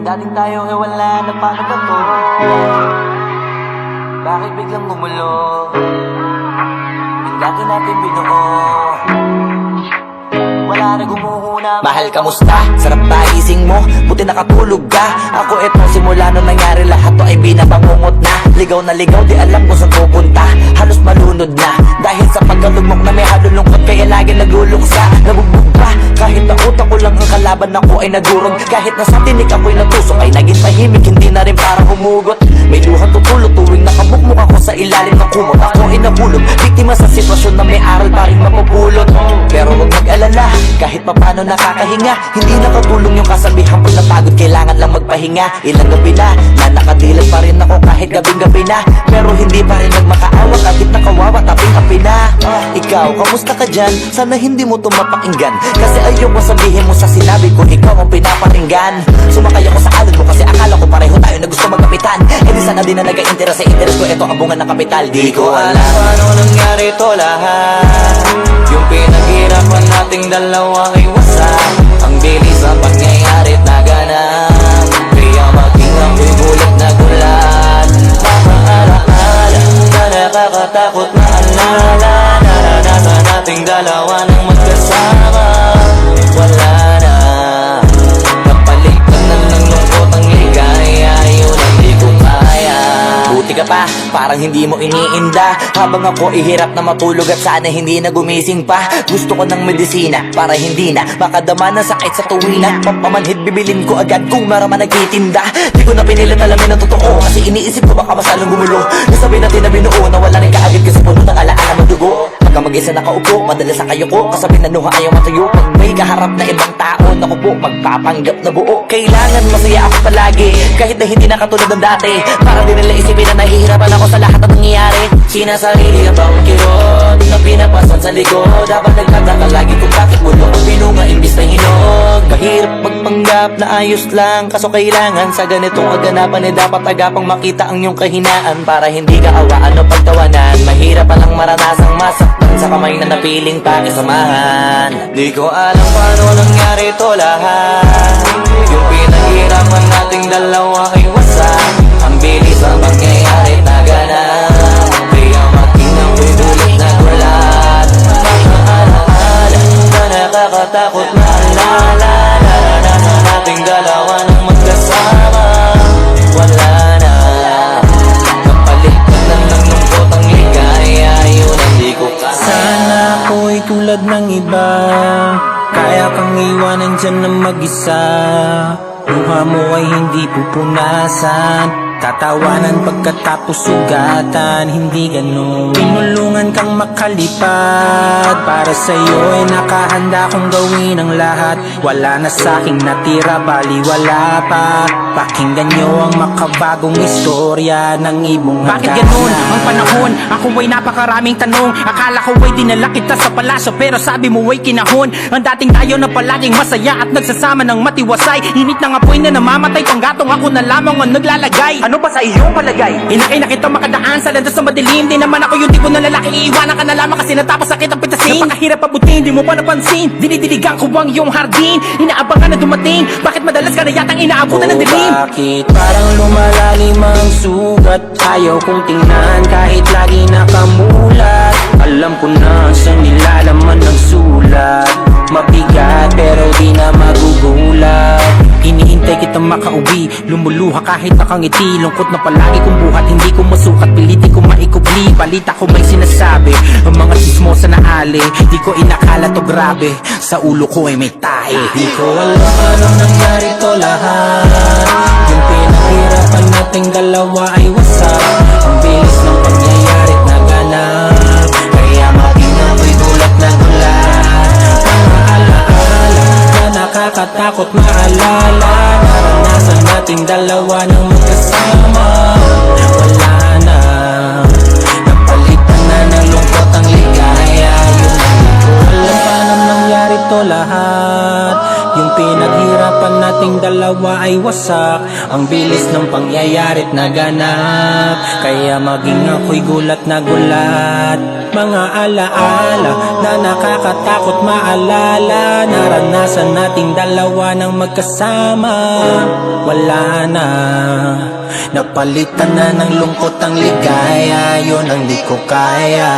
dating tayo wala na paano ba to? Bakit biglang gumulo? Yung dati natin binuo, wala na gumuhuna. Mahal, kamusta? Sarap pagising mo, buti nakatulog ka. Ako eto simula nung nangyari lahat to ay binabangungot na. Ligaw na ligaw, di alam kung saan pupunta. Halos malunod na, dahil sa pagkalugmok na may halulungkot. Kaya lagi nagluluksa, nabugbog pa. Kahit na utak ko lang ang kalaban, ako ay nagurog. Kahit na sa tinik ako'y natusok, ay naging tahimik, hindi na rin para humugot. May luhang tutulog tuwing nakabukmuk ako sa ilalim ng kumot. Ako ay nahulog, biktima sa sitwasyon na may aral pa rin mapupulot. Pero huwag mag-alala, kahit papano nakakahinga. Hindi nakatulong yung kasabihan ko na pagod, kailangan lang magpahinga. Ilang gabi na nakadilat pa rin ako kahit gabing-gabi na. Pero hindi pa rin nagmakaawa kahit nakawawa taping-api na. Ikaw, kamusta ka dyan? Sana hindi mo tumapakinggan, kasi ayoko sabihin mo sa sinabi ko ikaw ang pinaparinggan. Sumakay ako sa alon mo kasi akala ko pareho tayo na gusto magkapitan. E di sana din na nag-interest sa interest ko, eto abungan ng kapital. Di ko alam paano nangyari to lahat. Yung pinaghirapan nating dalawa ay wasak. Ang bilis ang pangyayari't naganap, kaya maging ako'y gulat na gulat. Mapaalaala na nakakatakot na alala. Naranasan nating dalawa ng magkasama. Wala na, napalitan na ng lungkot ang ligaya. Yun ang di ko kaya. Buti ka pa, parang hindi mo iniinda. Habang ako ihirap na matulog at sana hindi na gumising pa. Gusto ko ng medisina para hindi na makadama ng sakit sa tuwina. Pampamanhid bibilin ko agad kung marama nagtitinda. Di ko na pinilit alamin ang totoo, kasi iniisip ko baka masalong gumulo. Nasabi natin na binuo na wala rin kaagad kasi puno ng alaala madugo. Pagka mag-isa nakaupo, madalas sa kayo ko, kasabi na nuha ayaw matuyo. Pag may kaharap na ibang tao, naku po, magpapanggap na buo. Kailangan masaya ako palagi, kahit na hindi na katulad ng dati. Para din nila isipin na nahihirapan ako sa lahat ng nangyayari. Sinasarili ang bawang kirot na pinapasan sa likod. Dapat nagtataka lagi kung bakit mulo ang binunga imbis na hinog. Mahirap magpanggap na ayos lang, kaso kailangan sa ganitong kaganapan eh dapat agapang makita ang iyong kahinaan. Para hindi ka awaan o pagtawanan, mahirap palang maranasang masaktan sa kamay na napiling pakisamahan. Di ko alam paano nangyari to lahat. Yung pinaghirapan nating dalawa ay wasak. Ang bilis ang pangyayari naganap, kaya maging ako'y gulat na gulat. Mapaalaala na nakakatakot na alala. Naranasan nating dalawa ng magkasama. Wala na, napalitan na ng lungkot ang ligaya. Yun ang di ko kaya. Sana ako'y tulad ng iba, kaya kang iwanan dyan ng mag-isa. Luha mo ay hindi pupunasan, tatawanan pagkatapos sugatan. Hindi ganun, tinulungan kang makalipad. Para sa'yo ay nakahanda kong gawin ang lahat. Wala na sa'king natira, baliwala pa. Pakinggan nyo ang makabagong istorya ng ibong Bakit ganun ang panahon? Ako ay napakaraming tanong. Akala ko ay dinala kita sa palasyo, pero sabi mo ay kinahon. Ang dating tayo na palaging masaya at nagsasama ng matiwasay. Init ng apoy na namamatay, panggatong ako na lamang ang naglalagay. Ano ba sa iyong palagay? Inakay na kita makadaan sa landas sa madilim. Di naman ako yung tipo na lalaki, iiwanan ka na lamang kasi natapos sakit ang pitasin. Napakahirap pabutin, di mo pa napansin. Dinidiligan ko ang iyong hardin, inaabangan na dumating. Bakit madalas ka na yatang inaabutan ng dilim? Bakit parang lumalalim ang sugat? Ayaw kong tingnan kahit lagi nakamulat. Alam ko na sa nilalaman ng sulat. Mabigat pero di na magugulat. Hinihintay kitang makauwi, lumuluha kahit nakangiti. Lungkot na palagi kong buhat, hindi ko masukat, pilitin ko maikubli. Balita ko may sinasabi, ang mga sismosa na ali. Di ko inakala to grabe, sa ulo ko ay may tahi. Di ko alam anong nangyari to lahat. Yung pinaghirapan nating dalawa ay wasak. Ang bilis ng pangyayari't naganap, kaya maging ako'y gulat na gulat. Mga alaala na nakakatakot maalala. Naranasan nating dalawa ng magkasama. Wala na, napalitan na ng lungkot ang ligaya. Yun ang di ko alam paano nangyari to lahat. Yung pinaghirapan nating dalawa ay wasak. Ang bilis ng pangyayari't naganap, kaya maging ako'y gulat na gulat. Mga alaala na nakakatakot maalala. Naranasan nating dalawa ng magkasama. Wala na, napalitan na ng lungkot ang ligaya. Yun ang di ko kaya.